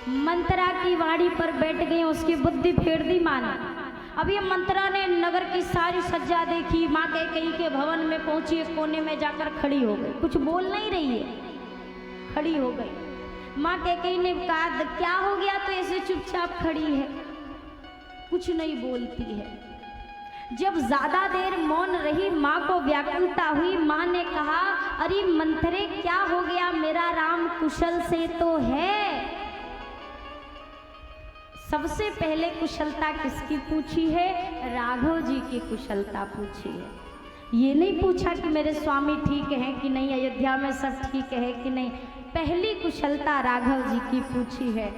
मंत्रा की वाड़ी पर बैठ गई, उसकी बुद्धि फेर दी माँ ने। अब ये मंत्रा ने नगर की सारी सज्जा देखी, माँ कैकेयी के भवन में पहुंची, एक कोने में जाकर खड़ी हो गई, कुछ बोल नहीं रही है, खड़ी हो गई। माँ कैकेयी ने कहा क्या हो गया, तो ऐसे चुपचाप खड़ी है, कुछ नहीं बोलती है। जब ज्यादा देर मौन रही, माँ को व्याकुलता हुई। माँ ने कहा अरे मंथरे क्या हो गया, मेरा राम कुशल से तो है। सबसे पहले कुशलता किसकी पूछी है? राघव जी की कुशलता पूछी है। ये नहीं पूछा कि मेरे स्वामी ठीक हैं कि नहीं, अयोध्या में सब ठीक है कि नहीं। पहली कुशलता राघव जी की पूछी है।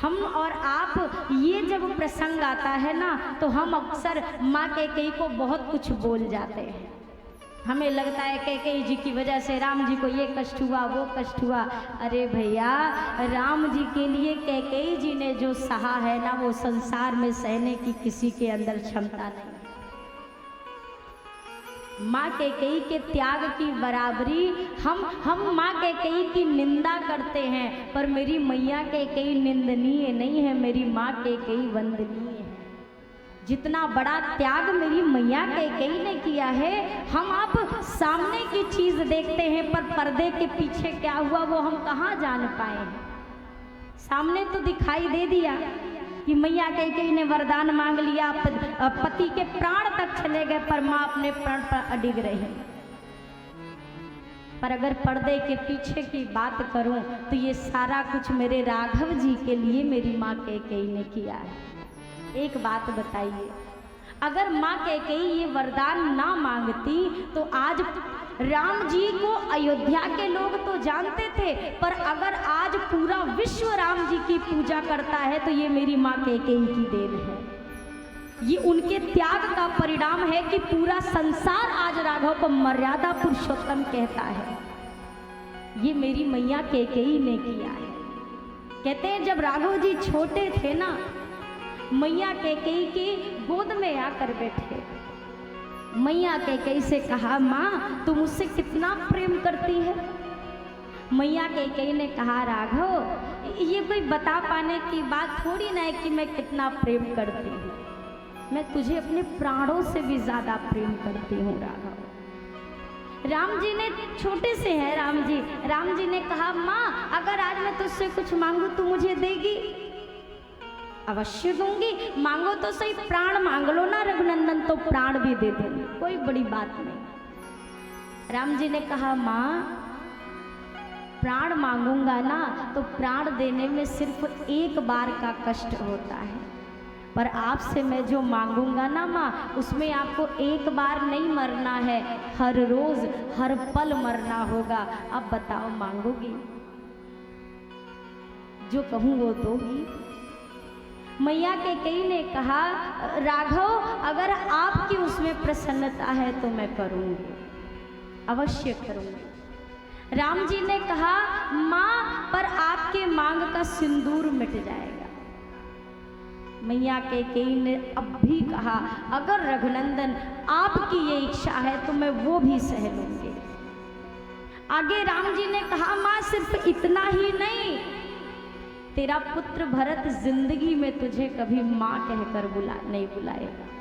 हम और आप ये जब प्रसंग आता है ना, तो हम अक्सर माँ कैकेयी को बहुत कुछ बोल जाते हैं। हमें लगता है कैकेयी जी की वजह से राम जी को ये कष्ट हुआ, वो कष्ट हुआ। अरे भैया, राम जी के लिए कैकेयी जी ने जो सहा है ना, वो संसार में सहने की किसी के अंदर क्षमता नहीं। माँ कैकेयी के त्याग की बराबरी हम माँ कैकेयी की निंदा करते हैं, पर मेरी मैया कैकेयी निंदनीय नहीं है, मेरी माँ कैकेयी वंदनीय है। जितना बड़ा त्याग मेरी मैया कैकेयी ने किया है, हम आप सामने की चीज देखते हैं, पर पर्दे के पीछे क्या हुआ वो हम कहाँ जान पाए हैं। सामने तो दिखाई दे दिया कि मैया कैकेयी ने वरदान मांग लिया, पति के प्राण तक चले गए, पर माँ अपने प्राण पर अडिग रही। पर अगर पर्दे के पीछे की बात करूं, तो ये सारा कुछ मेरे राघव जी के लिए मेरी माँ कैकेयी ने किया है। एक बात बताइए, अगर माँ कैकेयी ये वरदान ना मांगती, तो आज राम जी को अयोध्या के लोग तो जानते थे, पर अगर आज पूरा विश्व राम जी की पूजा करता है, तो ये मेरी माँ कैकेयी की देन है। ये उनके त्याग का परिणाम है कि पूरा संसार आज राघव को मर्यादा पुरुषोत्तम कहता है। ये मेरी मैया कैकेयी ने किया है। कहते हैं जब राघव जी छोटे थे ना, मैया कैकेयी की गोद में आकर बैठे। मैया कैकेयी से कहा माँ तुम मुझसे कितना प्रेम करती है। मैया कैकेयी ने कहा राघव, ये कोई बता पाने की बात थोड़ी ना है कि मैं कितना प्रेम करती हूँ, मैं तुझे अपने प्राणों से भी ज्यादा प्रेम करती हूँ राघव। राम जी ने, छोटे से हैं राम जी ने कहा माँ अगर आज मैं तुझसे कुछ मांगू तो मुझे देगी? अवश्य दूंगी, मांगो तो सही, प्राण मांग लो ना रघुनंदन, तो प्राण भी दे देंगे, कोई बड़ी बात नहीं। राम जी ने कहा माँ प्राण मांगूंगा ना, तो प्राण देने में सिर्फ एक बार का कष्ट होता है, पर आपसे मैं जो मांगूंगा ना माँ, उसमें आपको एक बार नहीं मरना है, हर रोज हर पल मरना होगा। अब बताओ मांगोगी? जो कहूँ वो दोगी? मैया कैकेयी ने कहा राघव अगर आपकी उसमें प्रसन्नता है तो मैं करूंगी, अवश्य करूंगी। राम जी ने कहा माँ पर आपके मांग का सिंदूर मिट जाएगा। मैया कैकेयी ने अब भी कहा अगर रघुनंदन आपकी ये इच्छा है तो मैं वो भी सह लूंगी। आगे राम जी ने कहा माँ सिर्फ इतना ही नहीं, तेरा पुत्र भरत जिंदगी में तुझे कभी माँ कहकर नहीं बुलाएगा।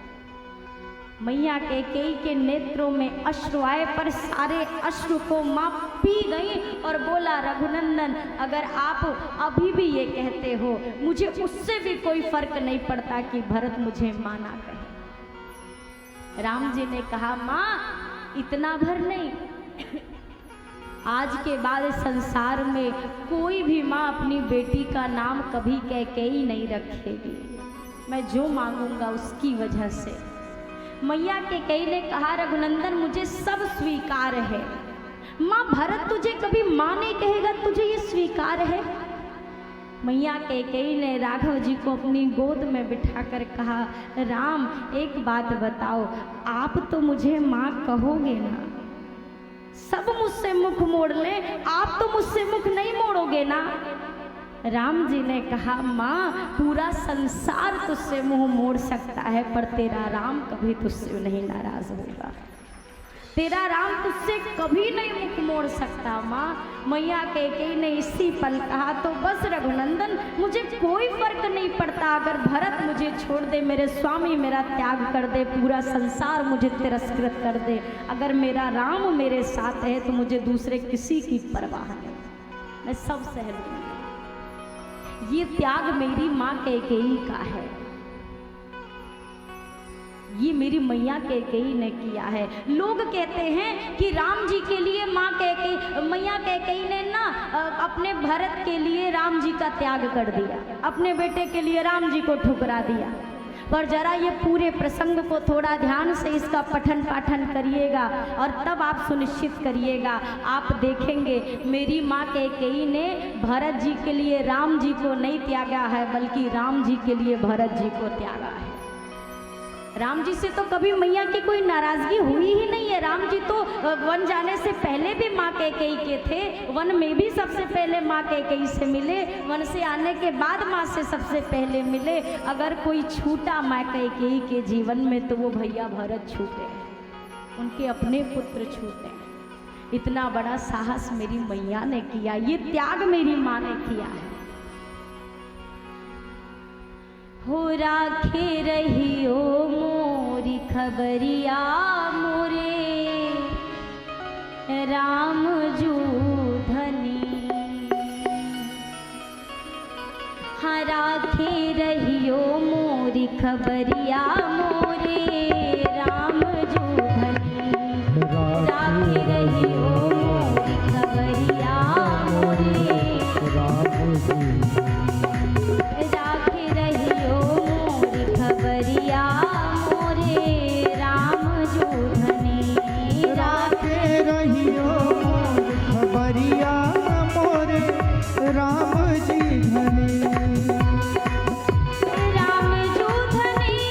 मैया कैकेयी के नेत्रों में अश्रु आए, पर सारे अश्रु को माँ पी गई और बोला रघुनंदन अगर आप अभी भी ये कहते हो, मुझे उससे भी कोई फर्क नहीं पड़ता कि भरत मुझे माँ ना कहे। राम जी ने कहा माँ इतना भर नहीं, आज के बाद संसार में कोई भी माँ अपनी बेटी का नाम कभी कैकेयी नहीं रखेगी, मैं जो मांगूंगा उसकी वजह से। मैया कैकेयी ने कहा रघुनंदन मुझे सब स्वीकार है, माँ भरत तुझे कभी माँ नहीं कहेगा, तुझे ये स्वीकार है? मैया कैकेयी ने राघव जी को अपनी गोद में बिठाकर कहा राम एक बात बताओ, आप तो मुझे माँ कहोगे ना? सब मुझसे मुख मोड़ ले, आप तो मुझसे मुख नहीं मोड़ोगे ना? राम जी ने कहा माँ पूरा संसार तुझसे मुंह मोड़ सकता है, पर तेरा राम कभी तुझसे नहीं नाराज होगा। तेरा राम तुझसे कभी नहीं मुख मोड़ सकता माँ। मैया कैकेयी ने इसी पल कहा तो बस रघुनंदन मुझे कोई फर्क नहीं पड़ता, अगर भरत मुझे छोड़ दे, मेरे स्वामी मेरा त्याग कर दे, पूरा संसार मुझे तिरस्कृत कर दे, अगर मेरा राम मेरे साथ है तो मुझे दूसरे किसी की परवाह नहीं, मैं सब सह लूंगी। ये त्याग मेरी माँ कैकेयी का है, ये मेरी मैया कैकेयी ने किया है। लोग कहते हैं कि राम जी के लिए मैया कैकेयी ने ना अपने भरत के लिए राम जी का त्याग कर दिया, अपने बेटे के लिए राम जी को ठुकरा दिया। पर जरा ये पूरे प्रसंग को थोड़ा ध्यान से इसका पठन पाठन करिएगा और तब आप सुनिश्चित करिएगा, आप देखेंगे मेरी माँ कैकेयी ने भरत जी के लिए राम जी को नहीं त्यागा है, बल्कि राम जी के लिए भरत जी को त्यागा है। राम जी से तो कभी मैया की कोई नाराजगी हुई ही नहीं है। राम जी तो वन जाने से पहले भी माँ कैकेयी के थे, वन में भी सबसे पहले माँ कैकेयी से मिले, वन से आने के बाद माँ से सबसे पहले मिले। अगर कोई छूटा माँ कैकेयी के जीवन में तो वो भैया भरत छूटे, उनके अपने पुत्र छूटे। इतना बड़ा साहस मेरी मैया ने किया, ये त्याग मेरी माँ ने किया है। हो राखे रहियो मोरी खबरिया मोरे राम जू धनी, हाँ राखे रहियो मोरी खबरिया मोरे राम जू धनी, राखे रहियो मोरी खबरिया मोरे राम जू, खबरिया मोरे राम जू धनी, राखे रहियो खबरिया मोरे राम जी धनी, राम जू धनी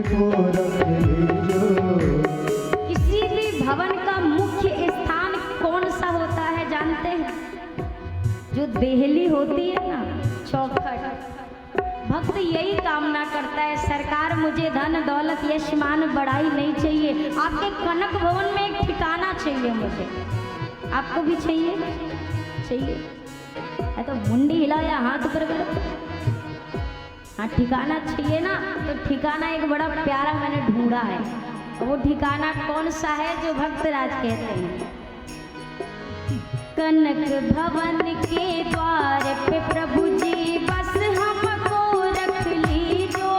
मुझको रख लीजो। किसी भी भवन का मुख्य स्थान कौन सा होता है जानते हैं? जो देहली होती है ना, चौखट। भक्त यही कामना करता है, सरकार मुझे धन दौलत यश मान बड़ाई नहीं चाहिए, आपके कनक भवन में एक ठिकाना चाहिए मुझे। आपको भी चाहिए? चाहिए है तो मुंडी हिलाया, हाथ ऊपर करो। हाँ, ठिकाना चाहिए ना, तो ठिकाना एक बड़ा प्यारा मैंने ढूंढा है। वो ठिकाना कौन सा है जो भक्तराज कहते हैं? कनक भवन के द्वार पे प्रभु जी बस हमको रख लीजो।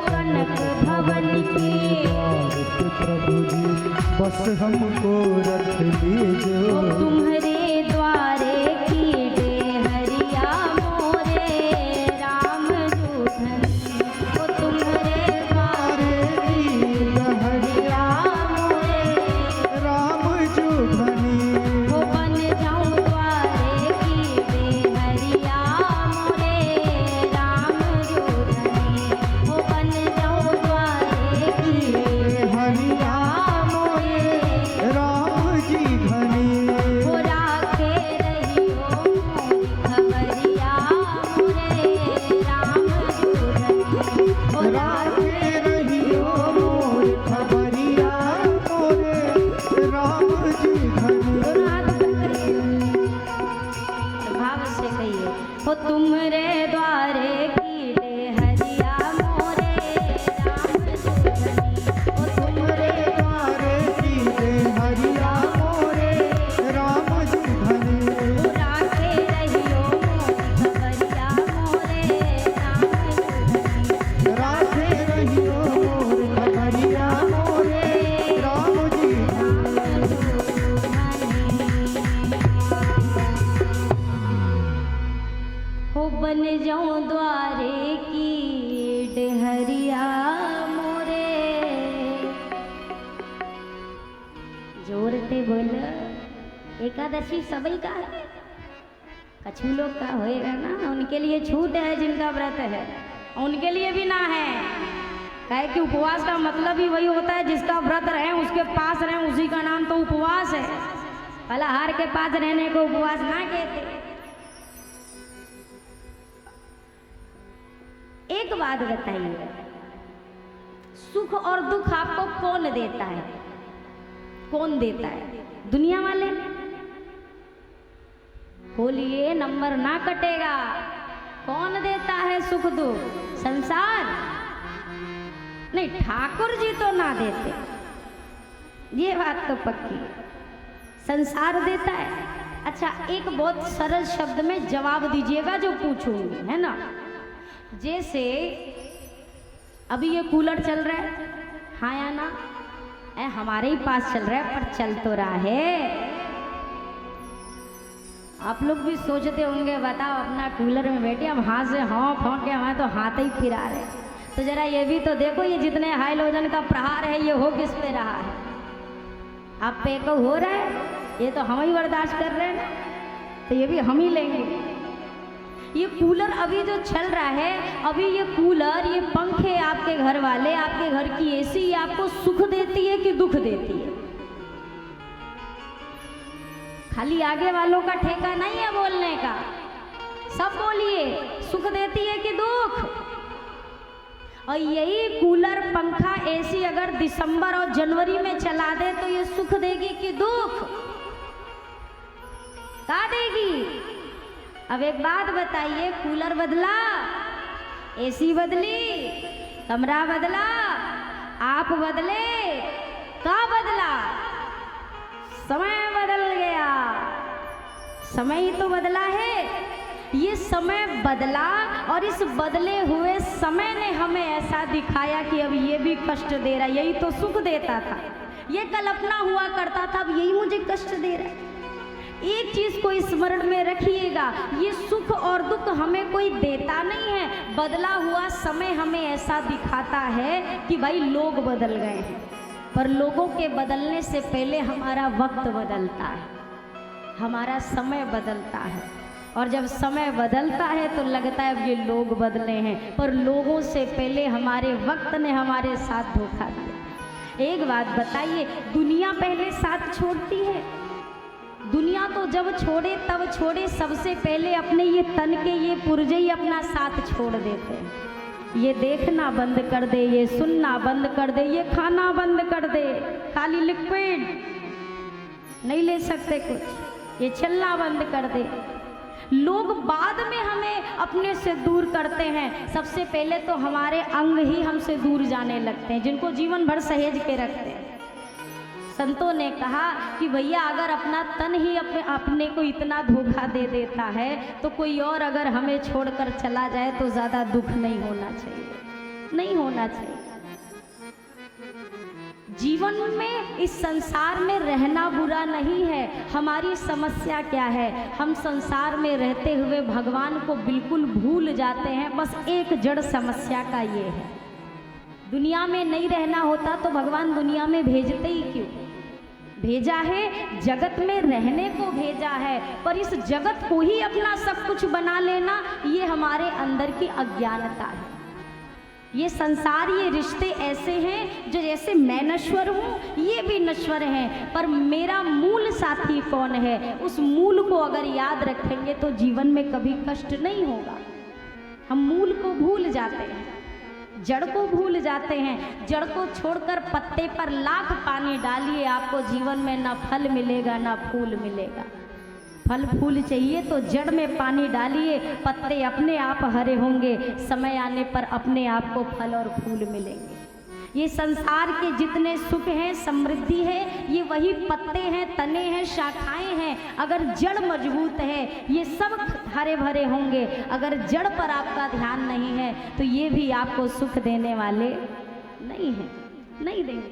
कनक भवन के द्वार पे प्रभु जी बस हमको रख लीजो। तुम्हारे द्वारे की डेहरिया मोरे राम जूठन। वो तुम्हारे द्वारे की डेहरिया मोरे राम जो धनी। वो बन जाऊं द्वारे की डेहरिया मोरे राम जूठन। वो बन जाऊं द्वारे की हरिया मोरे राम जी धनी। वो राखे रहियो मोरी खबरिया मोरे राम जूठन। वो राखे रहियो मोर खबरिया मोरे राम जी धनी। भाव से कहिए, हो तुमरे द्वारे की डेहरिया मोरे राम जूठनी। हो तुमरे द्वारे की हरिया मोरे राम जी धनी। राखे रहियो मोरी खबरिया मोरे राम जूठनी। राखे रहियो मोर खबरिया मोरे राम जी धनी। हो बन जाऊं द्वारे की डेहरिया मोरे। जोरते बोल, एकादशी सभी का है, कछु लोग का होएगा ना, उनके लिए छूट है जिनका व्रत है, उनके लिए भी ना है। काहे कि उपवास का मतलब ही वही होता है, जिसका व्रत रहे उसके पास रहे, उसी का नाम तो उपवास है। फलाहार के पास रहने को उपवास ना कहते। एक बात बताइए, सुख और दुख आपको कौन देता है? कौन देता है? दुनिया वाले? बोलिए, नंबर ना कटेगा। कौन देता है सुख दुख? संसार नहीं, ठाकुर जी तो ना देते, ये बात तो पक्की है। संसार देता है। अच्छा, एक बहुत सरल शब्द में जवाब दीजिएगा जो पूछूंगी, है ना। जैसे अभी ये कूलर चल रहा है, हाँ या ना? हमारे ही पास चल रहा है पर चल तो रहा है। आप लोग भी सोचते होंगे, बताओ अपना कूलर में बैठे हम हाथ से हाँ के हमारे तो हाथ ही फिरा रहे। तो जरा ये भी तो देखो, ये जितने हाइलोजन का प्रहार है ये हो किस पे रहा है? आप पे को हो रहा है, ये तो हम ही बर्दाश्त कर रहे हैं ना, तो ये भी हम ही लेंगे। ये कूलर अभी जो चल रहा है, अभी ये कूलर, ये पंखे, आपके घर वाले, आपके घर की एसी, ये आपको सुख देती है कि दुख देती है? खाली आगे वालों का ठेका नहीं है बोलने का, सब बोलिए, सुख देती है कि दुख? और यही कूलर, पंखा, एसी अगर दिसंबर और जनवरी में चला दे तो ये सुख देगी कि दुख? क्या देगी? अब एक बात बताइए, कूलर बदला, एसी बदली, कमरा बदला, आप बदले, क्या बदला? समय बदल गया। समय ही तो बदला है। ये समय बदला और इस बदले हुए समय ने हमें ऐसा दिखाया कि अब ये भी कष्ट दे रहा है। यही तो सुख देता था, ये कल्पना हुआ करता था, अब यही मुझे कष्ट दे रहा है। एक चीज को स्मरण में रखिएगा, ये सुख और दुख हमें कोई देता नहीं है। बदला हुआ समय हमें ऐसा दिखाता है कि भाई लोग बदल गए हैं, पर लोगों के बदलने से पहले हमारा वक्त बदलता है, हमारा समय बदलता है। और जब समय बदलता है तो लगता है अब ये लोग बदले हैं, पर लोगों से पहले हमारे वक्त ने हमारे साथ धोखा दिया। एक बात बताइए, दुनिया पहले साथ छोड़ती है? दुनिया तो जब छोड़े तब छोड़े, सबसे पहले अपने ये तन के ये पुर्जे ही अपना साथ छोड़ देते हैं। ये देखना बंद कर दे, ये सुनना बंद कर दे, ये खाना बंद कर दे, खाली लिक्विड नहीं ले सकते कुछ, ये चलना बंद कर दे। लोग बाद में हमें अपने से दूर करते हैं, सबसे पहले तो हमारे अंग ही हमसे दूर जाने लगते हैं, जिनको जीवन भर सहेज के रखते हैं। संतों ने कहा कि भैया अगर अपना तन ही अपने को इतना धोखा दे देता है तो कोई और अगर हमें छोड़कर चला जाए तो ज़्यादा दुख नहीं होना चाहिए, नहीं होना चाहिए। जीवन में इस संसार में रहना बुरा नहीं है, हमारी समस्या क्या है, हम संसार में रहते हुए भगवान को बिल्कुल भूल जाते हैं। बस एक जड़ समस्या का ये है, दुनिया में नहीं रहना होता तो भगवान दुनिया में भेजते ही क्यों? भेजा है, जगत में रहने को भेजा है, पर इस जगत को ही अपना सब कुछ बना लेना ये हमारे अंदर की अज्ञानता है। ये संसार, ये रिश्ते ऐसे हैं जो जैसे मैं नश्वर हूँ, ये भी नश्वर हैं, पर मेरा मूल साथी कौन है, उस मूल को अगर याद रखेंगे तो जीवन में कभी कष्ट नहीं होगा। हम मूल को भूल जाते हैं, जड़ को भूल जाते हैं। जड़ को छोड़कर पत्ते पर लाख पानी डालिए, आपको जीवन में ना फल मिलेगा ना फूल मिलेगा। फल फूल चाहिए तो जड़ में पानी डालिए, पत्ते अपने आप हरे होंगे, समय आने पर अपने आप को फल और फूल मिलेंगे। ये संसार के जितने सुख हैं, समृद्धि है, ये वही पत्ते हैं, तने हैं, शाखाएं हैं। अगर जड़ मजबूत है ये सब हरे भरे होंगे। अगर जड़ पर आपका ध्यान नहीं है तो ये भी आपको सुख देने वाले नहीं हैं, नहीं देंगे।